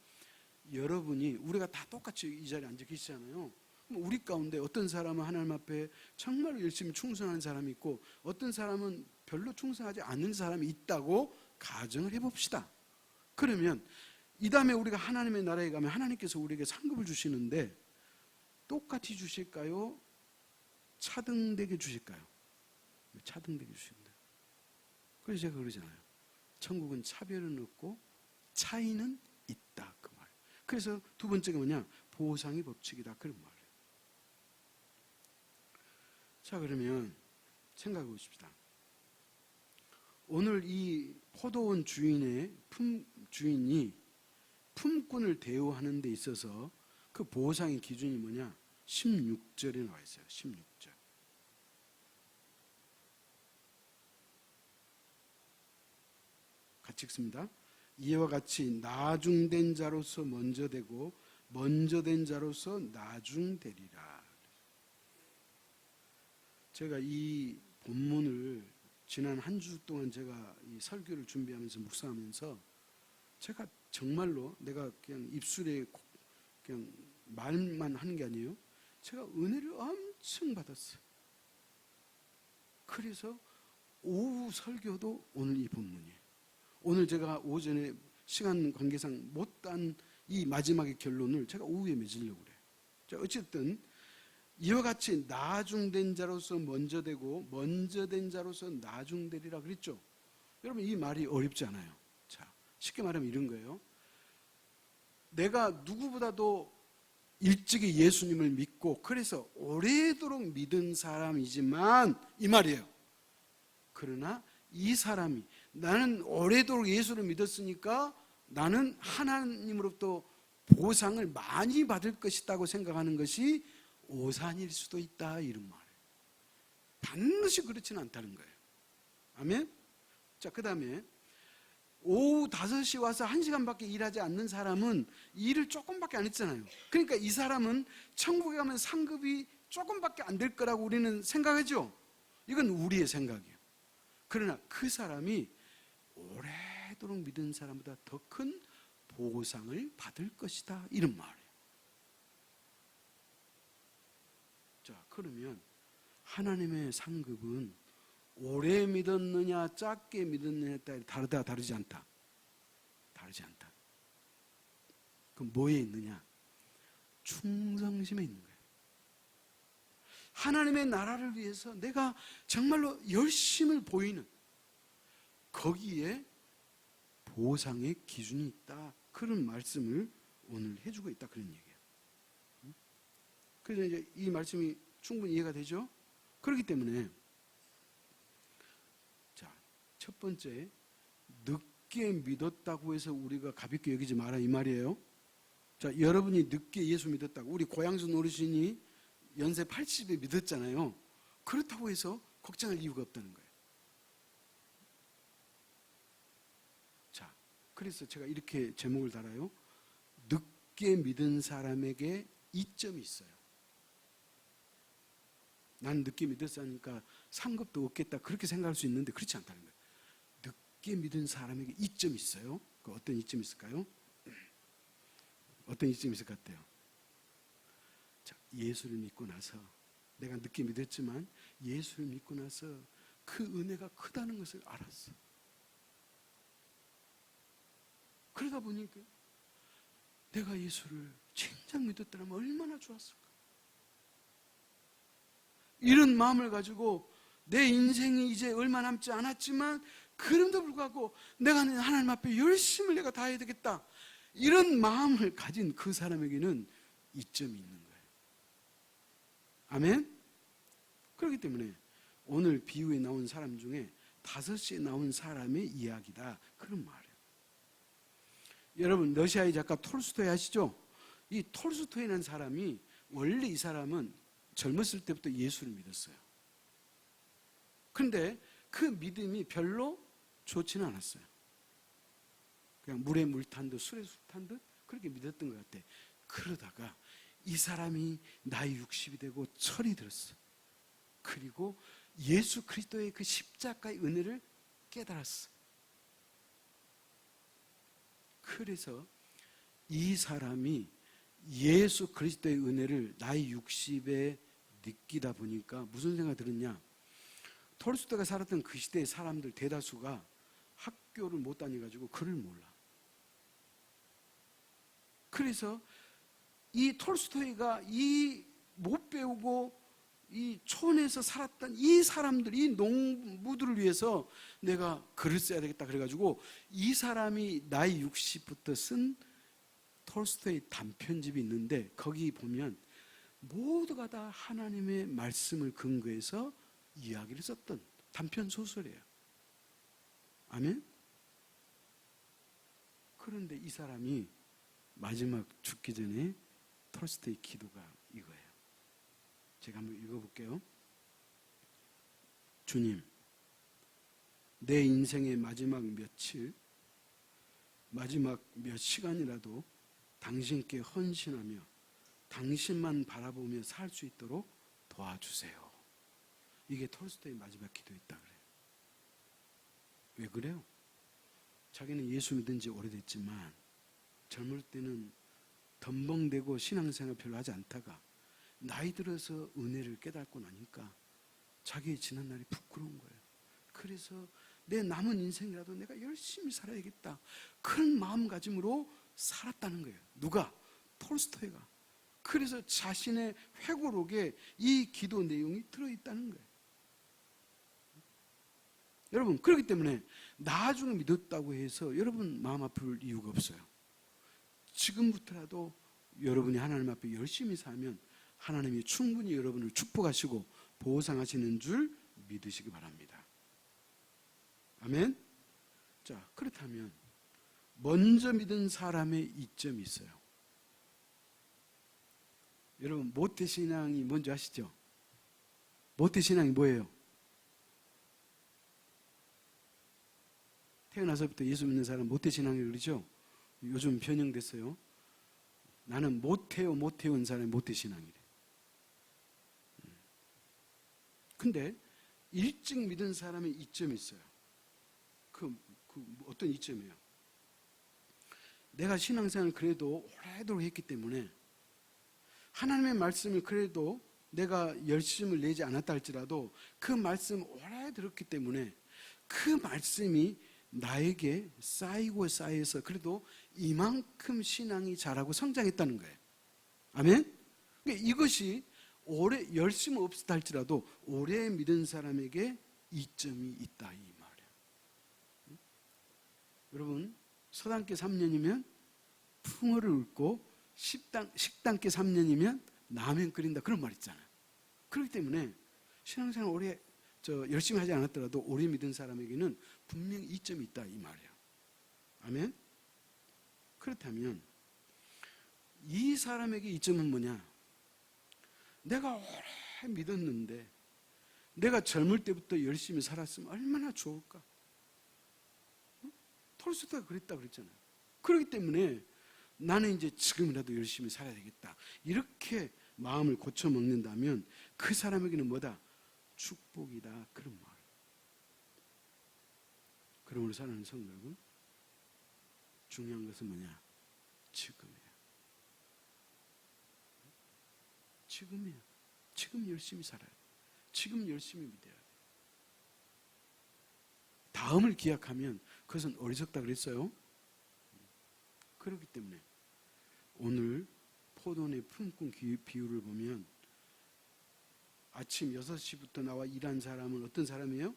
Speaker 1: 여러분이, 우리가 다 똑같이 이 자리에 앉아 계시잖아요. 우리 가운데 어떤 사람은 하나님 앞에 정말 열심히 충성하는 사람이 있고 어떤 사람은 별로 충성하지 않는 사람이 있다고 가정을 해봅시다. 그러면 이 다음에 우리가 하나님의 나라에 가면 하나님께서 우리에게 상급을 주시는데 똑같이 주실까요? 차등되게 주실까요? 차등되게 주십니다. 그래서 제가 그러잖아요. 천국은 차별은 없고 차이는 있다, 그 말. 그래서 두 번째가 뭐냐? 보상의 법칙이다, 그런 말이에요. 자, 그러면 생각해 보십시다. 오늘 이 포도원 주인이 품꾼을 대우하는 데 있어서 그 보상의 기준이 뭐냐? 16절에 나와 있어요. 16절. 같이 읽습니다. 이와 같이 나중된 자로서 먼저 되고 먼저 된 자로서 나중되리라. 제가 이 본문을 지난 한 주 동안 제가 이 설교를 준비하면서 묵상하면서 제가 정말로 내가 그냥 입술에 그냥 말만 하는 게 아니에요. 제가 은혜를 엄청 받았어요. 그래서 오후 설교도 오늘 이 본문이에요. 오늘 제가 오전에 시간 관계상 못한 이 마지막의 결론을 제가 오후에 맺으려고 그래요. 자, 어쨌든 이와 같이 나중된 자로서 먼저 되고 먼저 된 자로서 나중되리라 그랬죠. 여러분 이 말이 어렵지 않아요. 자, 쉽게 말하면 이런 거예요. 내가 누구보다도 일찍이 예수님을 믿고 그래서 오래도록 믿은 사람이지만 이 말이에요. 그러나 이 사람이 나는 오래도록 예수를 믿었으니까 나는 하나님으로부터 보상을 많이 받을 것이라고 생각하는 것이 오산일 수도 있다, 이런 말이에요. 반드시 그렇지는 않다는 거예요. 아멘? 자, 그 다음에 오후 5시 와서 1시간밖에 일하지 않는 사람은 일을 조금밖에 안 했잖아요. 그러니까 이 사람은 천국에 가면 상급이 조금밖에 안 될 거라고 우리는 생각하죠. 이건 우리의 생각이에요. 그러나 그 사람이 오래도록 믿은 사람보다 더 큰 보상을 받을 것이다, 이런 말이에요. 자, 그러면 하나님의 상급은 오래 믿었느냐 짧게 믿었느냐에 따라 다르다, 다르지 않다? 다르지 않다. 그럼 뭐에 있느냐? 충성심에 있는 거예요. 하나님의 나라를 위해서 내가 정말로 열심을 보이는 거기에 보상의 기준이 있다, 그런 말씀을 오늘 해주고 있다, 그런 얘기예요. 그래서 이제 이 말씀이 충분히 이해가 되죠? 그렇기 때문에 자, 첫 번째, 늦게 믿었다고 해서 우리가 가볍게 여기지 마라, 이 말이에요. 자, 여러분이 늦게 예수 믿었다고, 우리 고향순 어르신이 연세 80에 믿었잖아요. 그렇다고 해서 걱정할 이유가 없다는 거예요. 자, 그래서 제가 이렇게 제목을 달아요. 늦게 믿은 사람에게 이점이 있어요. 난 늦게 믿었으니까 상급도 없겠다, 그렇게 생각할 수 있는데 그렇지 않다는 거예요. 늦게 믿은 사람에게 이점이 있어요. 그 어떤 이점이 있을까요? 어떤 이점이 있을 것 같아요? 예수를 믿고 나서, 내가 늦게 믿었지만 예수를 믿고 나서 그 은혜가 크다는 것을 알았어. 그러다 보니까 내가 예수를 진작 믿었더라면 얼마나 좋았을까. 이런 마음을 가지고 내 인생이 이제 얼마 남지 않았지만 그럼에도 불구하고 내가 하나님 앞에 열심을 내가 다해야 되겠다, 이런 마음을 가진 그 사람에게는 이점이 있는 거예요. 아멘? 그렇기 때문에 오늘 비유에 나온 사람 중에 5시에 나온 사람의 이야기다, 그런 말이에요. 여러분, 러시아의 작가 톨스토이 아시죠? 이 톨스토이라는 사람이, 원래 이 사람은 젊었을 때부터 예수를 믿었어요. 그런데 그 믿음이 별로 좋지는 않았어요. 그냥 물에 물 탄 듯 술에 술 탄 듯 그렇게 믿었던 것 같아. 그러다가 이 사람이 나이 60이 되고 철이 들었어. 그리고 예수 그리스도의 그 십자가의 은혜를 깨달았어. 그래서 이 사람이 예수 그리스도의 은혜를 나이 60에 느끼다 보니까 무슨 생각이 들었냐? 톨스토이가 살았던 그 시대의 사람들 대다수가 학교를 못 다녀가지고 글을 몰라. 그래서 이 톨스토이가 이 못 배우고 이 촌에서 살았던 이 사람들, 이 농부들을 위해서 내가 글을 써야 되겠다 그래가지고 이 사람이 나이 60부터 쓴 톨스토이 단편집이 있는데, 거기 보면 모두가 다 하나님의 말씀을 근거해서 이야기를 썼던 단편 소설이에요. 아멘? 그런데 이 사람이 마지막 죽기 전에 톨스토이 기도가 이거예요. 제가 한번 읽어볼게요. 주님, 내 인생의 마지막 며칠, 마지막 몇 시간이라도 당신께 헌신하며 당신만 바라보며 살 수 있도록 도와주세요. 이게 톨스토이의 마지막 기도였다 그래요. 왜 그래요? 자기는 예수 믿은 지 오래됐지만 젊을 때는 덤벙대고 신앙생활 별로 하지 않다가 나이 들어서 은혜를 깨닫고 나니까 자기의 지난 날이 부끄러운 거예요. 그래서 내 남은 인생이라도 내가 열심히 살아야겠다, 그런 마음가짐으로 살았다는 거예요. 누가? 톨스토이가. 그래서 자신의 회고록에 이 기도 내용이 들어있다는 거예요. 여러분, 그렇기 때문에 나중에 믿었다고 해서 여러분 마음 아플 이유가 없어요. 지금부터라도 여러분이 하나님 앞에 열심히 살면 하나님이 충분히 여러분을 축복하시고 보상하시는 줄 믿으시기 바랍니다. 아멘? 자, 그렇다면 먼저 믿은 사람의 이점이 있어요. 여러분, 모태신앙이 뭔지 아시죠? 모태신앙이 뭐예요? 태어나서부터 예수 믿는 사람 모태신앙이라고 그러죠? 요즘 변형됐어요. 나는 못 태운 사람이 모태신앙이래. 근데 일찍 믿은 사람의 이점이 있어요. 그 어떤 이점이에요? 내가 신앙생활을 그래도 오래도록 했기 때문에 하나님의 말씀을 그래도 내가 열심을 내지 않았다 할지라도 그 말씀 오래 들었기 때문에 그 말씀이 나에게 쌓이고 쌓여서 그래도 이만큼 신앙이 자라고 성장했다는 거예요. 아멘? 그러니까 이것이 오래 열심 없었다 할지라도 오래 믿은 사람에게 이점이 있다, 이 말이에요. 여러분, 서당계 3년이면 풍어를 읊고 식당계 3년이면 라면 끓인다, 그런 말 있잖아요. 그렇기 때문에 신앙생활 오래 열심히 하지 않았더라도 오래 믿은 사람에게는 분명히 이점이 있다, 이 말이에요. 아멘? 그렇다면 이 사람에게 이점은 뭐냐? 내가 오래 믿었는데 내가 젊을 때부터 열심히 살았으면 얼마나 좋을까? 톨스토이가 그랬다 그랬잖아요. 그렇기 때문에 나는 이제 지금이라도 열심히 살아야 되겠다, 이렇게 마음을 고쳐먹는다면 그 사람에게는 뭐다? 축복이다, 그런 말. 그러므로 사랑하는 성도 여러분, 중요한 것은 뭐냐? 지금이에요. 지금이에요. 지금 열심히 살아야 돼. 지금 열심히 믿어야 돼. 다음을 기약하면 그것은 어리석다 그랬어요. 그렇기 때문에 오늘 포도원의 품꾼 비유를 보면 아침 6시부터 나와 일한 사람은 어떤 사람이에요?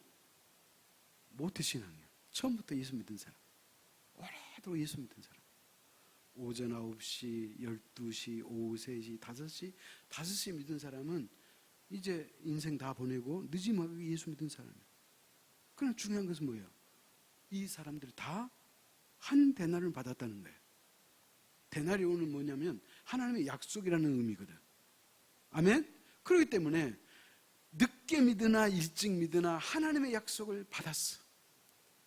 Speaker 1: 모태신앙이에요. 처음부터 예수 믿은 사람. 오래도록 예수 믿은 사람. 오전 9시, 12시, 오후 3시, 5시, 5시 믿은 사람은 이제 인생 다 보내고 늦지막하게 예수 믿은 사람이에요. 그러나 중요한 것은 뭐예요? 이 사람들 다 한 데나리온을 받았다는 거예요. 데나리온은 뭐냐면 하나님의 약속이라는 의미거든. 아멘? 그렇기 때문에 늦게 믿으나 일찍 믿으나 하나님의 약속을 받았어.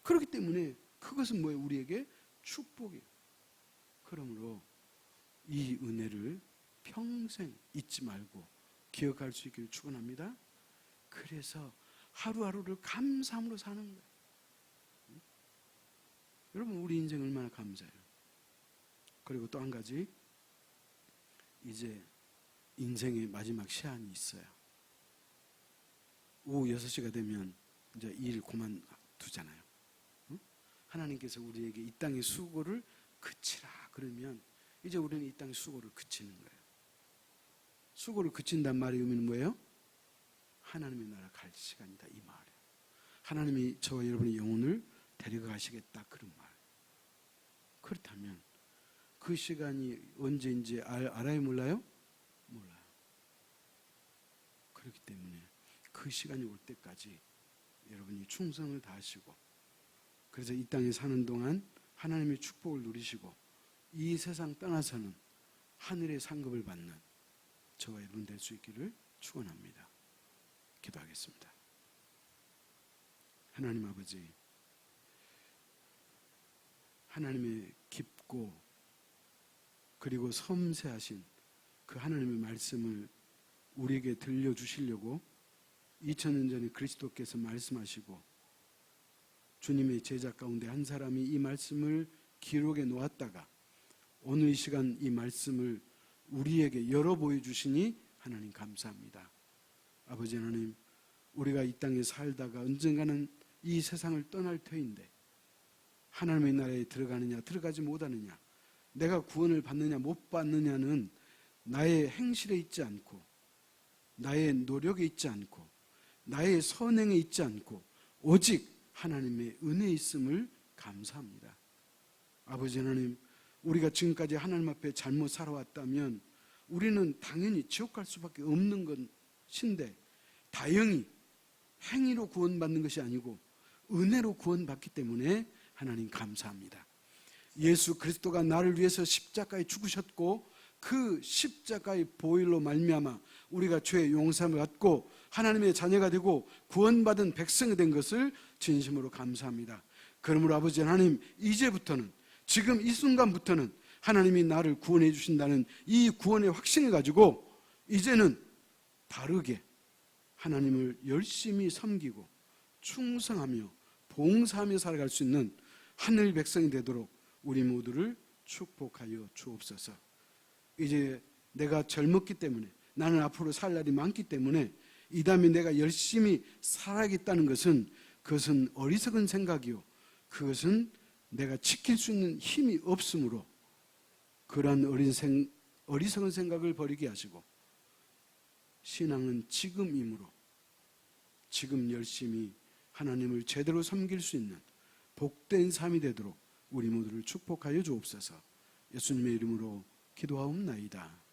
Speaker 1: 그렇기 때문에 그것은 뭐예요? 우리에게 축복이에요. 그러므로 이 은혜를 평생 잊지 말고 기억할 수 있기를 축원합니다. 그래서 하루하루를 감사함으로 사는 거예요. 여러분, 우리 인생 얼마나 감사해요. 그리고 또 한 가지, 이제 인생의 마지막 시한이 있어요. 오후 6시가 되면 이제 일 그만두잖아요. 하나님께서 우리에게 이 땅의 수고를 그치라 그러면 이제 우리는 이 땅의 수고를 그치는 거예요. 수고를 그친단 말의 의미는 뭐예요? 하나님의 나라 갈 시간이다, 이 말이에요. 하나님이 저와 여러분의 영혼을 데려가시겠다, 그런 말. 그렇다면 그 시간이 언제인지 알아요, 몰라요? 몰라요. 그렇기 때문에 그 시간이 올 때까지 여러분이 충성을 다하시고, 그래서 이 땅에 사는 동안 하나님의 축복을 누리시고 이 세상 떠나서는 하늘의 상급을 받는 저와 여러분 될 수 있기를 축원합니다. 기도하겠습니다. 하나님 아버지, 하나님의 깊고 그리고 섬세하신 그 하나님의 말씀을 우리에게 들려주시려고 2000년 전에 그리스도께서 말씀하시고 주님의 제자 가운데 한 사람이 이 말씀을 기록해 놓았다가 오늘 이 시간 이 말씀을 우리에게 열어 보여주시니 하나님 감사합니다. 아버지 하나님, 우리가 이 땅에 살다가 언젠가는 이 세상을 떠날 터인데 하나님의 나라에 들어가느냐 들어가지 못하느냐, 내가 구원을 받느냐 못 받느냐는 나의 행실에 있지 않고 나의 노력에 있지 않고 나의 선행에 있지 않고 오직 하나님의 은혜에 있음을 감사합니다. 아버지 하나님, 우리가 지금까지 하나님 앞에 잘못 살아왔다면 우리는 당연히 지옥 갈 수밖에 없는 것인데, 다행히 행위로 구원받는 것이 아니고 은혜로 구원받기 때문에 하나님 감사합니다. 예수 그리스도가 나를 위해서 십자가에 죽으셨고 그 십자가의 보혈로 말미암아 우리가 죄의 용서함을 받고 하나님의 자녀가 되고 구원받은 백성이 된 것을 진심으로 감사합니다. 그러므로 아버지 하나님, 이제부터는, 지금 이 순간부터는 하나님이 나를 구원해 주신다는 이 구원의 확신을 가지고 이제는 바르게 하나님을 열심히 섬기고 충성하며 봉사하며 살아갈 수 있는 하늘 백성이 되도록 우리 모두를 축복하여 주옵소서. 이제 내가 젊었기 때문에, 나는 앞으로 살 날이 많기 때문에 이 다음에 내가 열심히 살아야겠다는 것은, 그것은 어리석은 생각이요, 그것은 내가 지킬 수 있는 힘이 없으므로 그러한 어리석은 생각을 버리게 하시고, 신앙은 지금이므로 지금 열심히 하나님을 제대로 섬길 수 있는 복된 삶이 되도록 우리 모두를 축복하여 주옵소서. 예수님의 이름으로 기도하옵나이다.